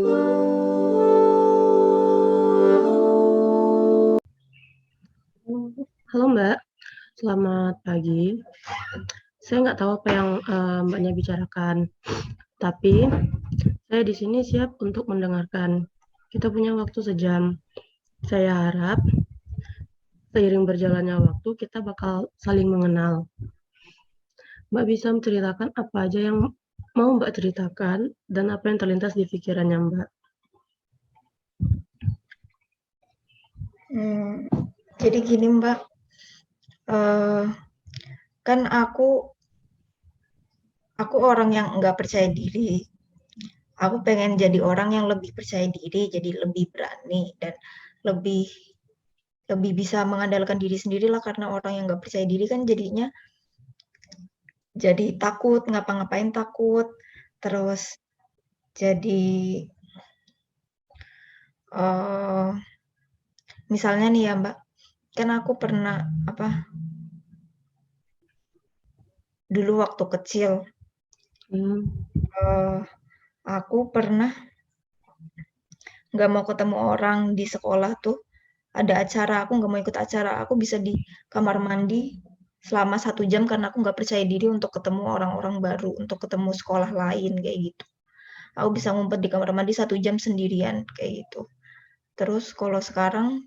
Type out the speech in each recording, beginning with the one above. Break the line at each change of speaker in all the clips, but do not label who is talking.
Halo Mbak, selamat pagi. Saya nggak tahu apa yang Mbaknya bicarakan, tapi saya di sini siap untuk mendengarkan. Kita punya waktu sejam. Saya harap seiring berjalannya waktu kita bakal saling mengenal. Mbak bisa menceritakan apa aja yang mau Mbak ceritakan dan apa yang terlintas di pikirannya Mbak.
Jadi gini Mbak, kan aku orang yang nggak percaya diri. Aku pengen jadi orang yang lebih percaya diri, jadi lebih berani dan lebih lebih bisa mengandalkan diri sendiri lah, karena orang yang nggak percaya diri kan jadinya jadi takut, ngapa-ngapain takut, terus jadi uh, misalnya nih ya Mbak, kan aku pernah dulu waktu kecil, uh, aku pernah nggak mau ketemu orang di sekolah tuh, ada acara, aku nggak mau ikut acara, aku bisa di kamar mandi selama 1 jam karena aku nggak percaya diri untuk ketemu orang-orang baru, untuk ketemu sekolah lain kayak gitu. Aku bisa ngumpet di kamar mandi 1 jam sendirian kayak gitu. Terus kalau sekarang,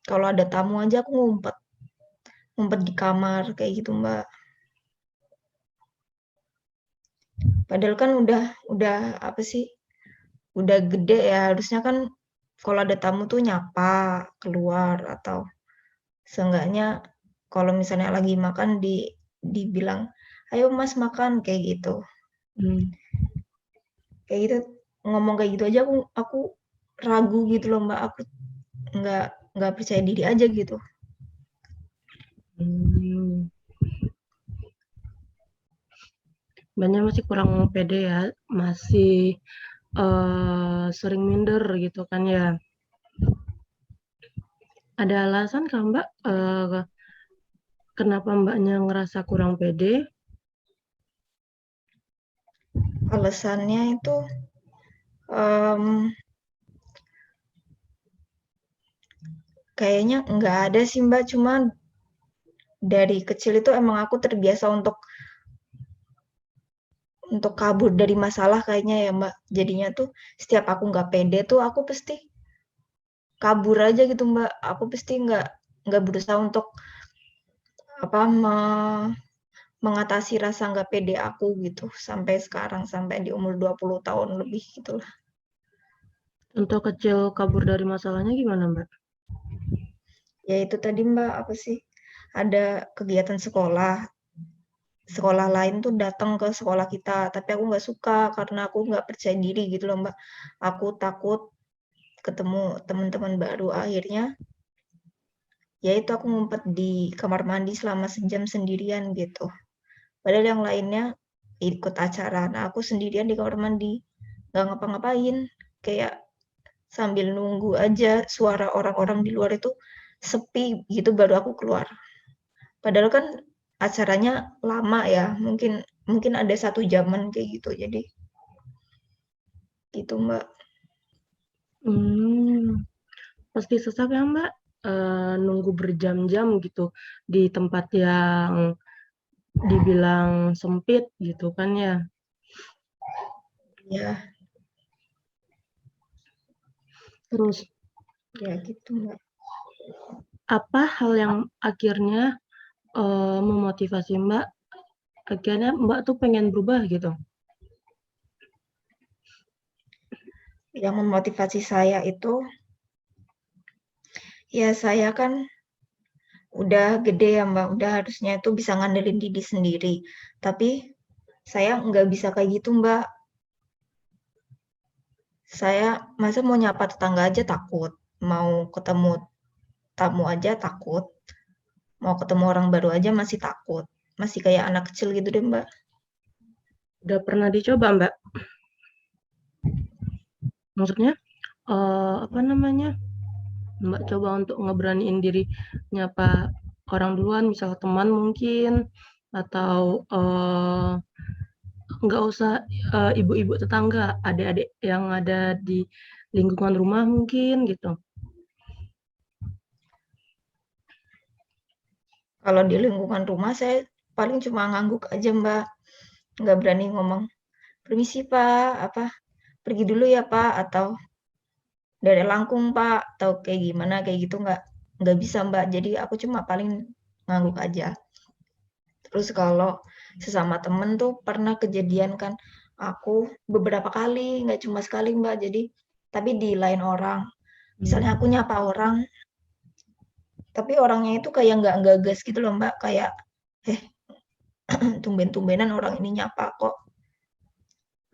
kalau ada tamu aja aku ngumpet, ngumpet di kamar kayak gitu Mbak. Padahal kan udah apa sih, udah gede ya, harusnya kan kalau ada tamu tuh nyapa keluar, atau seenggaknya kalau misalnya lagi makan dibilang, "Ayo Mas makan," kayak gitu. Kayak gitu, ngomong kayak gitu aja aku ragu gitu loh Mbak, aku nggak nggak percaya diri aja gitu.
Mbaknya masih kurang pede ya, masih sering minder gitu kan ya. Ada alasan kah Mbak kenapa Mbaknya ngerasa kurang pede?
Alasannya itu, mmm, kayaknya nggak ada sih Mbak, cuma dari kecil itu emang aku terbiasa untuk kabur dari masalah kayaknya ya Mbak. Jadinya tuh setiap aku nggak pede tuh aku pasti kabur aja gitu Mbak. Aku pasti nggak berusaha untuk apa mengatasi rasa nggak pede aku gitu sampai sekarang, sampai di umur 20 tahun lebih gitulah.
Contoh kecil kabur dari masalahnya gimana Mbak?
Ya itu tadi Mbak, apa sih? Ada kegiatan sekolah, sekolah lain tuh datang ke sekolah kita, tapi aku nggak suka karena aku nggak percaya diri gitu loh Mbak. Aku takut ketemu teman-teman baru, akhirnya ya itu aku ngumpet di kamar mandi selama sejam sendirian gitu. Padahal yang lainnya ikut acara, nah aku sendirian di kamar mandi, nggak ngapa-ngapain, kayak sambil nunggu aja suara orang-orang di luar itu sepi gitu baru aku keluar. Padahal kan acaranya lama ya, mungkin mungkin ada 1 jaman kayak gitu, jadi gitu Mbak.
Pasti sesak ya Mbak, nunggu berjam-jam gitu di tempat yang dibilang sempit gitu kan ya.
Ya,
Terus
ya gitu Mbak.
apa hal yang akhirnya memotivasi Mbak, akhirnya Mbak tuh pengen berubah gitu?
Yang memotivasi saya itu, ya saya kan udah gede ya Mbak, udah harusnya itu bisa ngandelin diri sendiri. Tapi saya nggak bisa kayak gitu Mbak. Saya masa mau nyapa tetangga aja takut, mau ketemu tamu aja takut, mau ketemu orang baru aja masih takut. Masih kayak anak kecil gitu deh Mbak.
Udah pernah dicoba Mbak? Maksudnya apa namanya? Mbak coba untuk ngeberaniin diri nyapa orang duluan, misal teman mungkin, atau nggak usah, ibu-ibu tetangga, adik-adik yang ada di lingkungan rumah mungkin gitu.
Kalau di lingkungan rumah saya paling cuma ngangguk aja, Mbak, nggak berani ngomong, "Permisi, Pak," apa, "Pergi dulu ya, Pak," atau "Dari Langkung, Pak," atau kayak gimana, kayak gitu nggak bisa, Mbak. Jadi aku cuma paling ngangguk aja. Terus kalau sesama temen tuh pernah kejadian kan, aku beberapa kali, nggak cuma sekali, Mbak, jadi tapi di lain orang. Misalnya aku nyapa orang, tapi orangnya itu kayak nggak gagas gitu loh, Mbak, kayak, "Eh, tumben-tumbenan orang ini nyapa kok."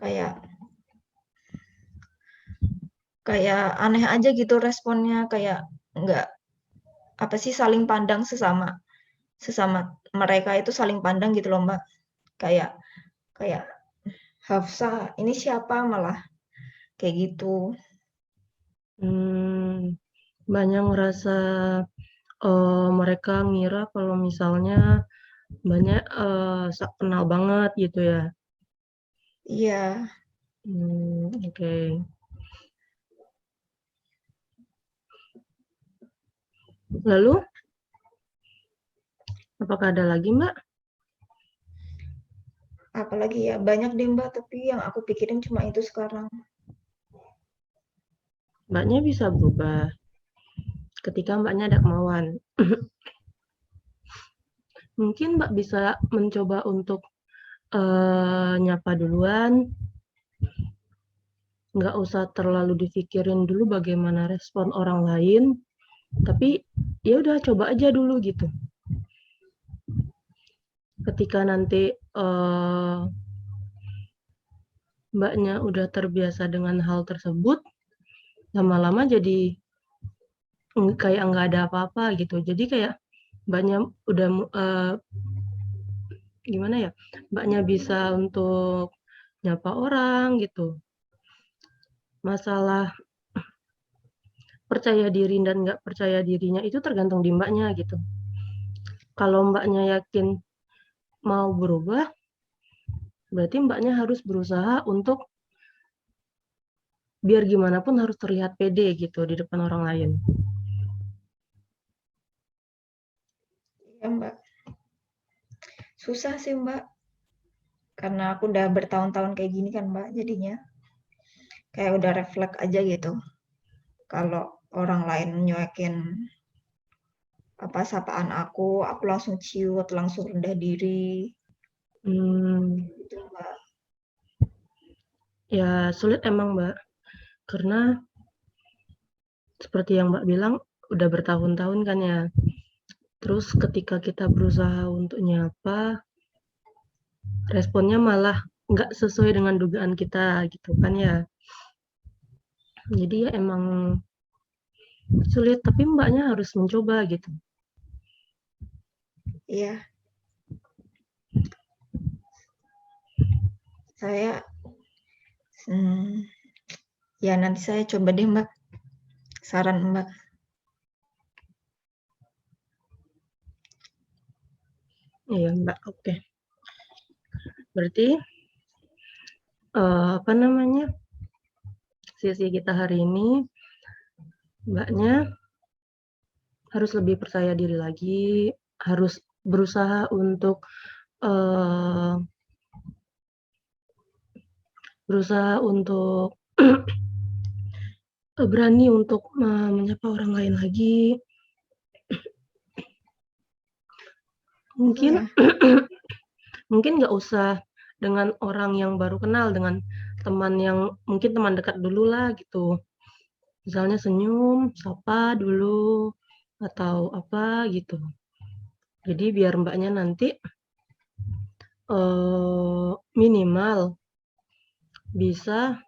Kayak kayak aneh aja gitu responnya, kayak nggak apa sih, saling pandang sesama sesama mereka itu saling pandang gitu loh, Mbak. Kayak kayak, "Hafsah, ini siapa?" Malah kayak gitu.
Mmm, Mbaknya ngerasa, mereka ngira kalau misalnya Mbaknya, kenal banget gitu ya?
Iya,
Oke. Lalu apakah ada lagi, Mbak?
apalagi ya, banyak deh, Mbak, tapi yang aku pikirin cuma itu sekarang.
Mbaknya bisa berubah ketika Mbaknya ada kemauan. Mungkin Mbak bisa mencoba untuk, nyapa duluan, nggak usah terlalu dipikirin dulu bagaimana respon orang lain, tapi ya udah coba aja dulu gitu. Ketika nanti, Mbaknya udah terbiasa dengan hal tersebut, lama-lama jadi kayak nggak ada apa-apa gitu. Jadi kayak Mbaknya udah, gimana ya, Mbaknya bisa untuk nyapa orang gitu. Masalah percaya diri dan nggak percaya dirinya itu tergantung di Mbaknya gitu. Kalau Mbaknya yakin mau berubah, berarti Mbaknya harus berusaha untuk biar gimana pun harus terlihat pede gitu di depan orang lain.
Iya, Mbak. Susah sih, Mbak, karena aku udah bertahun-tahun kayak gini kan, Mbak, jadinya. Kayak udah refleks aja gitu. Kalau orang lain nyuekin apa sapaan aku langsung ciut, langsung rendah diri.
Hmm,
Gitu, Mbak.
ya sulit emang Mbak, karena seperti yang Mbak bilang udah bertahun-tahun kan ya. Terus ketika kita berusaha untuk nyapa, responnya malah nggak sesuai dengan dugaan kita gitu kan ya. Jadi ya emang sulit, tapi Mbaknya harus mencoba gitu.
Iya, saya hmm, ya nanti saya coba deh, Mbak, saran Mbak.
Iya Mbak, oke. Berarti apa namanya, sesi kita hari ini Mbaknya harus lebih percaya diri lagi, harus berusaha untuk eh, berusaha untuk berani untuk menyapa orang lain lagi. Mungkin
Iya,
mungkin nggak usah dengan orang yang baru kenal, dengan teman yang mungkin teman dekat dulu lah gitu. Misalnya senyum, sapa dulu, atau apa gitu. Jadi biar Mbaknya nanti minimal bisa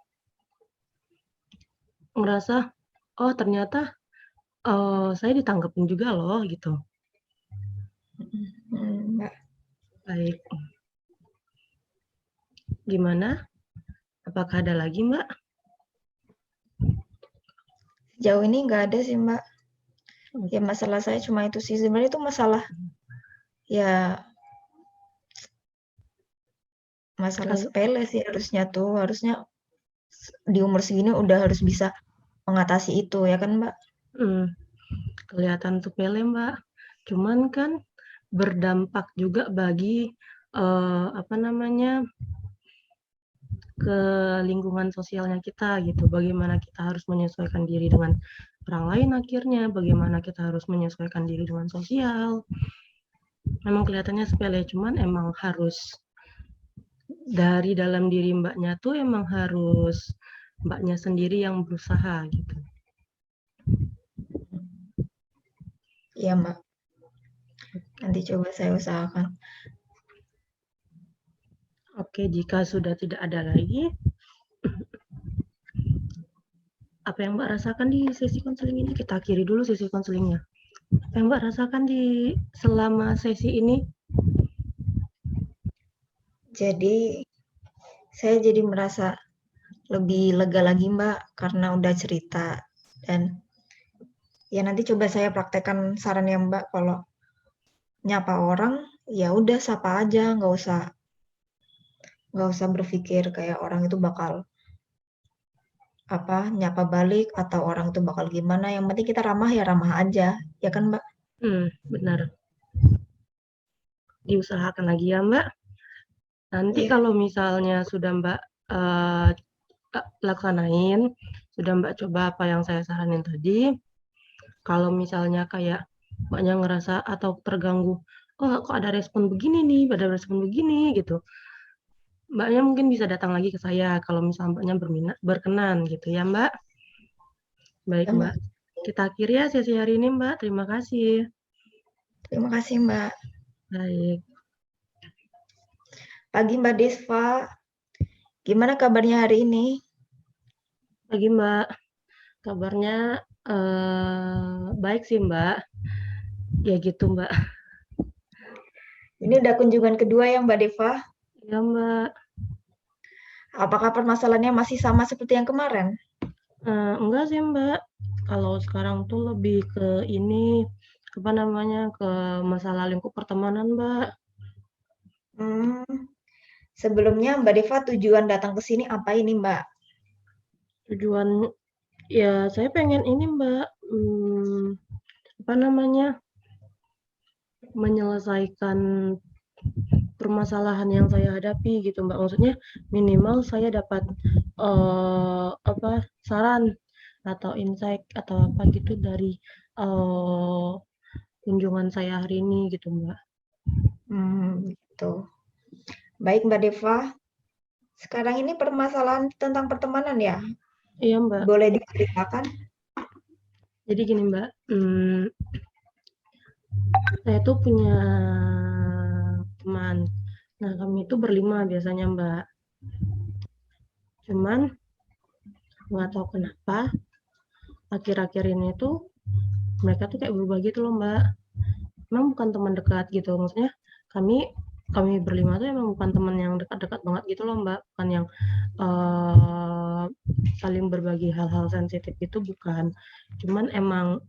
ngerasa, oh ternyata saya ditanggepin juga loh gitu.
Mbak.
Baik, gimana? Apakah ada lagi Mbak?
Sejauh ini nggak ada sih, Mbak. Ya masalah saya cuma itu sih. Sebenarnya itu masalah ya masalah
Kayak
sepele sih harusnya tuh, harusnya di umur segini udah harus bisa mengatasi itu ya kan, Mbak?
mhm, kelihatan sepele, Mbak, cuman kan berdampak juga bagi, apa namanya, ke lingkungan sosialnya kita gitu, bagaimana kita harus menyesuaikan diri dengan orang lain akhirnya, bagaimana kita harus menyesuaikan diri dengan sosial. Memang kelihatannya sepele, cuman emang harus dari dalam diri Mbaknya tuh emang harus Mbaknya sendiri yang berusaha gitu.
Iya, Mbak. Nanti coba saya usahakan.
Oke, jika sudah tidak ada lagi, apa yang Mbak rasakan di sesi konseling ini? Kita akhiri dulu sesi konselingnya. Apa yang Mbak rasakan di selama sesi ini?
Jadi saya jadi merasa lebih lega lagi, Mbak, karena udah cerita dan ya nanti coba saya praktekkan sarannya Mbak kalau nyapa orang ya udah sapa aja, nggak usah berpikir kayak orang itu bakal apa nyapa balik atau orang itu bakal gimana. Yang penting kita ramah ya ramah aja, ya kan Mbak?
Benar. Diusahakan lagi ya Mbak. Nanti
Iya.
kalau misalnya sudah Mbak uh, laksanain, sudah Mbak coba apa yang saya saranin tadi, kalau misalnya kayak Mbaknya ngerasa atau terganggu, oh kok ada respon begini nih, ada respon begini gitu. Mbaknya mungkin bisa datang lagi ke saya kalau misalnya Mbaknya berkenan gitu ya Mbak. Baik
Ya,
Mbak.
Mbak.
Kita akhiri ya sesi hari ini Mbak. Terima kasih.
Terima kasih Mbak.
Baik.
Pagi Mbak Desva, gimana kabarnya hari ini?
Pagi Mbak. Kabarnya baik sih Mbak. Ya gitu Mbak.
Ini udah kunjungan kedua ya Mbak Deva.
Ya Mbak.
Apakah permasalahannya masih sama seperti yang kemarin?
Enggak sih Mbak. Kalau sekarang tuh lebih ke ini, apa namanya, ke masalah lingkup pertemanan Mbak.
Hmm, sebelumnya Mbak Deva tujuan datang ke sini apa ini Mbak?
Tujuan, ya saya pengen ini Mbak, apa namanya, menyelesaikan permasalahan yang saya hadapi gitu Mbak. Maksudnya minimal saya dapat apa saran atau insight atau apa gitu dari kunjungan saya hari ini gitu Mbak.
Gitu. Baik Mbak Deva, sekarang ini permasalahan tentang pertemanan ya?
Iya Mbak.
Boleh diceritakan?
Jadi gini Mbak, saya tuh punya teman. Nah kami itu berlima biasanya Mbak. Cuman nggak tahu kenapa akhir-akhir ini tuh mereka tuh kayak berubah gitu loh Mbak. Emang bukan teman dekat gitu, maksudnya kami kami berlima tuh emang bukan teman yang dekat-dekat banget gitu loh Mbak, bukan yang uh, saling berbagi hal-hal sensitif itu bukan. Cuman emang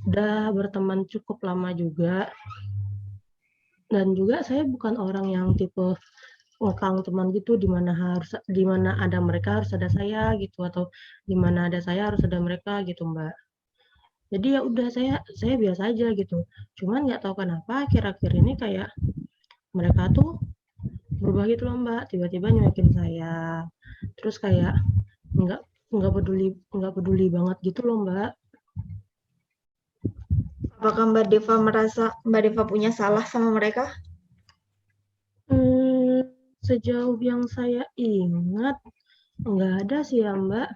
udah berteman cukup lama juga, dan juga saya bukan orang yang tipe ngekang teman gitu, di mana ada mereka harus ada saya gitu, atau di mana ada saya harus ada mereka gitu Mbak. Jadi ya udah saya biasa aja gitu. Cuman nggak tahu kenapa akhir-akhir ini kayak mereka tuh berubah gitu loh Mbak. Tiba-tiba nyuekin saya. Terus kayak nggak nggak peduli banget gitu loh Mbak.
Apakah Mbak Deva merasa Mbak Deva punya salah sama mereka?
Hmm, sejauh yang saya ingat nggak ada sih ya Mbak.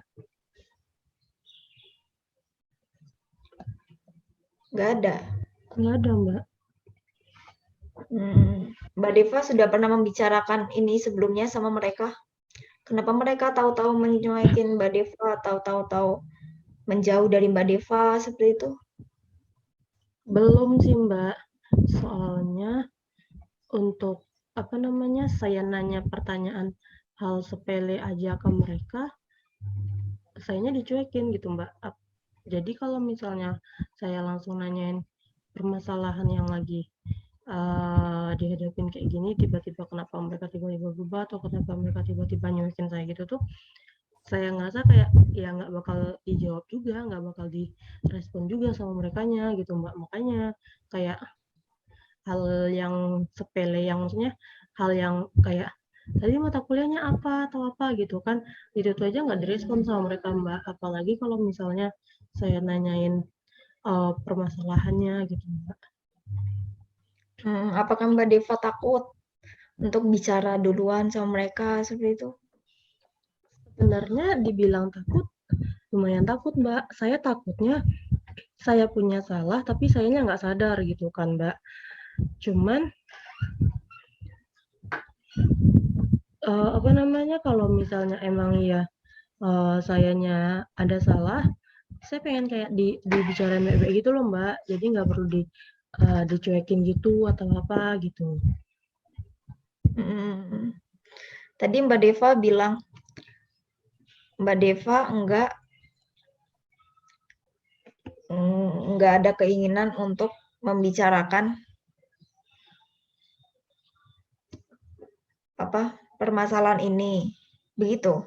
Nggak ada.
Nggak ada Mbak.
Mbak Deva sudah pernah membicarakan ini sebelumnya sama mereka? Kenapa mereka tahu-tahu mencuekin Mbak Deva atau tahu-tahu menjauh dari Mbak Deva seperti itu?
Belum sih Mbak. Soalnya untuk apa namanya saya nanya pertanyaan hal sepele aja ke mereka, sayanya dicuekin gitu Mbak. Jadi kalau misalnya saya langsung nanyain permasalahan yang lagi dihadapin kayak gini, tiba-tiba kenapa mereka tiba-tiba berubah atau kenapa mereka tiba-tiba nyuekin saya gitu tuh, saya ngerasa kayak ya nggak bakal dijawab juga, nggak bakal direspon juga sama merekanya gitu Mbak. Makanya kayak hal yang sepele yang maksudnya hal yang kayak tadi mata kuliahnya apa atau apa gitu kan, itu tuh aja nggak direspon sama mereka Mbak. Apalagi kalau misalnya saya nanyain permasalahannya gitu Mbak.
Apakah Mbak Deva takut untuk bicara duluan sama mereka seperti itu?
Sebenarnya dibilang takut, lumayan takut Mbak. Saya takutnya saya punya salah tapi sayanya nggak sadar gitu kan Mbak. Cuman apa namanya, kalau misalnya emang ya sayanya ada salah, saya pengen kayak dibicarain baik-baik gitu loh Mbak. Jadi nggak perlu dicuekin gitu atau apa gitu.
Hmm. Tadi Mbak Deva bilang Mbak Deva enggak ada keinginan untuk membicarakan permasalahan ini, begitu.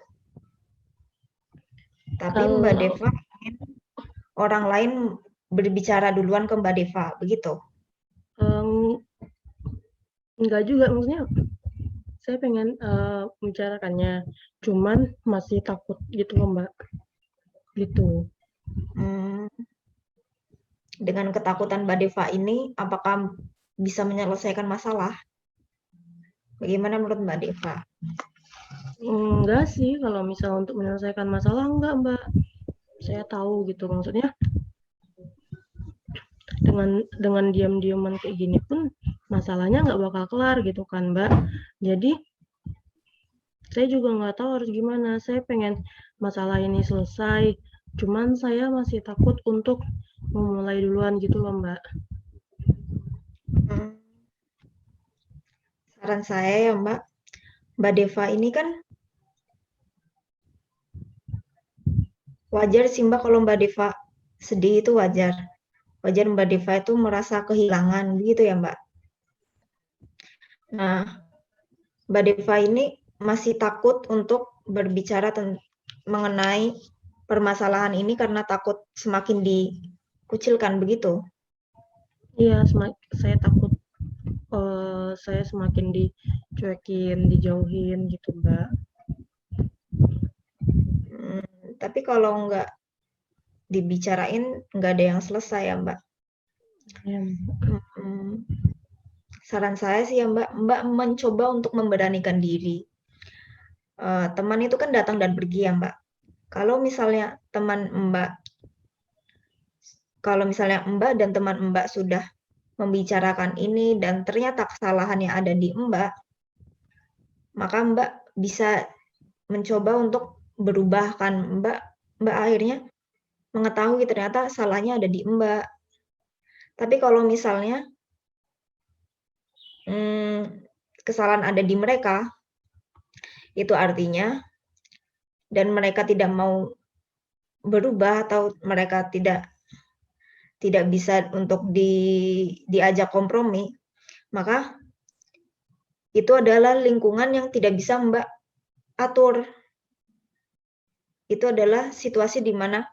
Tapi Mbak
Kalau
Deva ingin orang lain berbicara duluan ke Mbak Deva, begitu.
em, nggak juga, maksudnya saya pengen membicarakannya, cuman masih takut gitu loh Mbak. Gitu.
Hmm, dengan ketakutan Mbak Deva ini, apakah bisa menyelesaikan masalah? Bagaimana menurut Mbak Deva?
Enggak sih, kalau misal untuk menyelesaikan masalah enggak Mbak. Saya tahu gitu, maksudnya dengan diam-diaman kayak gini pun masalahnya nggak bakal kelar gitu kan Mbak. Jadi saya juga nggak tahu harus gimana. Saya pengen masalah ini selesai, cuman saya masih takut untuk memulai duluan gitu loh Mbak.
Hmm, saran saya ya Mbak Deva ini kan wajar sih Mbak kalau Mbak Deva sedih itu wajar. Wajar Mbak Deva itu merasa kehilangan gitu ya Mbak. Nah, Mbak Deva ini masih takut untuk berbicara mengenai permasalahan ini karena takut semakin dikucilkan begitu.
Iya, saya takut saya semakin dicuekin, dijauhin gitu Mbak.
Tapi kalau nggak dibicarain, nggak ada yang selesai ya Mbak.
Ya,
Hmm, saran saya sih ya Mbak mencoba untuk memberanikan diri. Teman itu kan datang dan pergi ya Mbak. Kalau misalnya kalau misalnya Mbak dan teman Mbak sudah membicarakan ini dan ternyata kesalahan yang ada di Mbak, maka Mbak bisa mencoba untuk berubah kan Mbak akhirnya mengetahui ternyata salahnya ada di Mbak. Tapi kalau misalnya kesalahan ada di mereka, itu artinya dan mereka tidak mau berubah atau mereka tidak bisa untuk diajak kompromi, maka itu adalah lingkungan yang tidak bisa Mbak atur. Itu adalah situasi di mana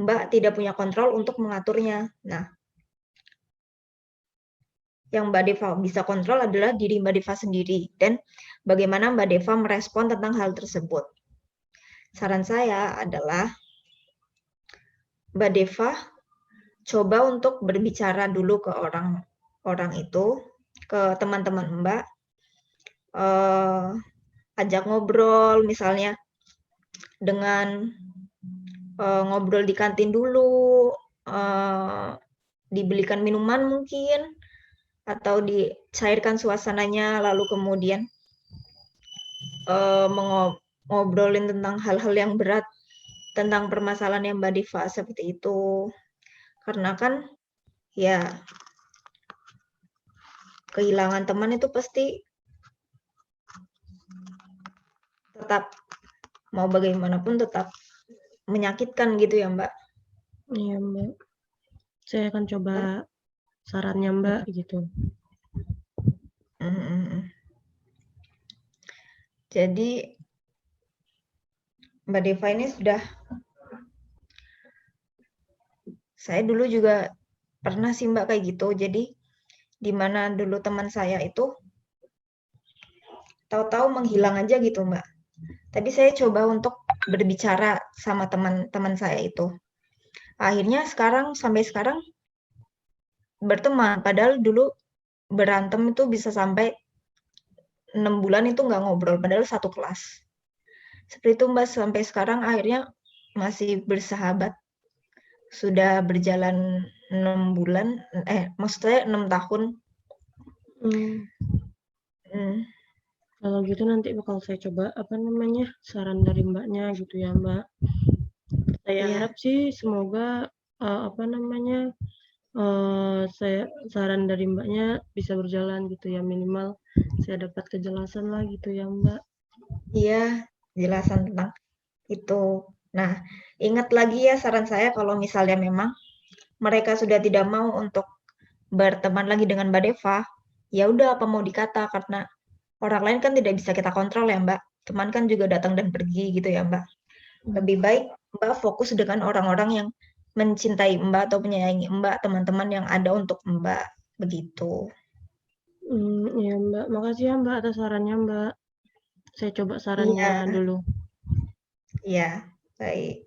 Mbak tidak punya kontrol untuk mengaturnya. Nah, yang Mbak Deva bisa kontrol adalah diri Mbak Deva sendiri dan bagaimana Mbak Deva merespon tentang hal tersebut. Saran saya adalah Mbak Deva coba untuk berbicara dulu ke orang itu, ke teman-teman Mbak, ajak ngobrol misalnya dengan ngobrol di kantin dulu, dibelikan minuman mungkin, atau dicairkan suasananya, lalu kemudian ngobrolin tentang hal-hal yang berat, tentang permasalahan yang Mbak Diva seperti itu. Karena kan ya kehilangan teman itu pasti tetap mau bagaimanapun tetap menyakitkan gitu ya Mbak.
Iya Mbak. Saya akan coba sarannya Mbak gitu.
Mhm mhm. Jadi Mbak Deva ini saya dulu juga pernah sih Mbak kayak gitu. Jadi di mana dulu teman saya itu tahu-tahu menghilang aja gitu Mbak. Tapi saya coba untuk berbicara sama teman-teman saya itu. Akhirnya sampai sekarang berteman. Padahal dulu berantem itu bisa sampai 6 bulan itu nggak ngobrol. Padahal satu kelas. Seperti itu Mbak, sampai sekarang akhirnya masih bersahabat. Sudah berjalan 6 bulan, maksudnya 6 tahun.
Mmm,
Hmm,
kalau gitu nanti bakal saya coba, apa namanya, saran dari Mbaknya gitu ya, Mbak. Saya harap
iya,
sih semoga, apa namanya, saya saran dari Mbaknya bisa berjalan gitu ya, minimal saya dapat kejelasan lah gitu ya, Mbak.
iya, jelasan tentang itu. Nah, ingat lagi ya saran saya kalau misalnya memang mereka sudah tidak mau untuk berteman lagi dengan Mbak Deva, ya udah apa mau dikata karena orang lain kan tidak bisa kita kontrol ya Mbak. Teman kan juga datang dan pergi gitu ya Mbak. Lebih
Mmm,
baik Mbak fokus dengan orang-orang yang mencintai Mbak atau menyayangi Mbak, teman-teman yang ada untuk Mbak, begitu.
iya, Mbak. Makasih ya, Mbak, atas sarannya, Mbak. Saya coba sarannya
Iya,
dulu.
iya, baik.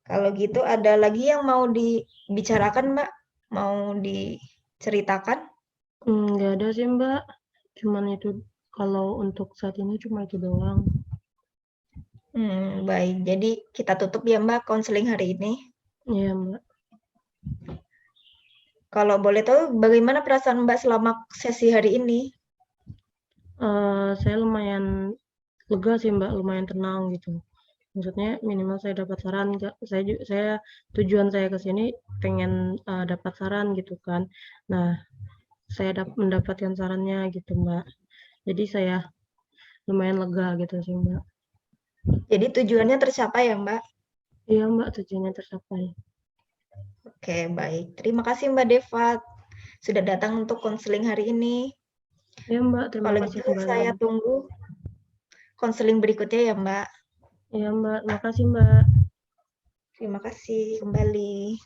Kalau gitu ada lagi yang mau dibicarakan Mbak? Mau diceritakan?
Nggak ada sih, Mbak. Cuman itu kalau untuk saat ini cuma itu doang.
Baik. Jadi kita tutup ya Mbak konseling hari ini.
Iya, Mbak.
Kalau boleh tahu bagaimana perasaan Mbak selama sesi hari ini?
Saya lumayan lega sih, Mbak, lumayan tenang gitu. Maksudnya minimal saya dapat saran, saya tujuan saya ke sini pengen, dapat saran gitu kan. Nah, saya mendapatkan sarannya gitu, Mbak. Jadi saya lumayan lega gitu sih, Mbak.
Jadi tujuannya tercapai ya Mbak?
Iya, Mbak, tujuannya tercapai.
Oke, baik. Terima kasih Mbak Deva sudah datang untuk konseling hari ini.
Iya, Mbak, terima
Kalau
kasih
gitu
kembali.
saya tunggu konseling berikutnya ya Mbak.
Iya, Mbak, makasih, Mbak.
Terima kasih kembali.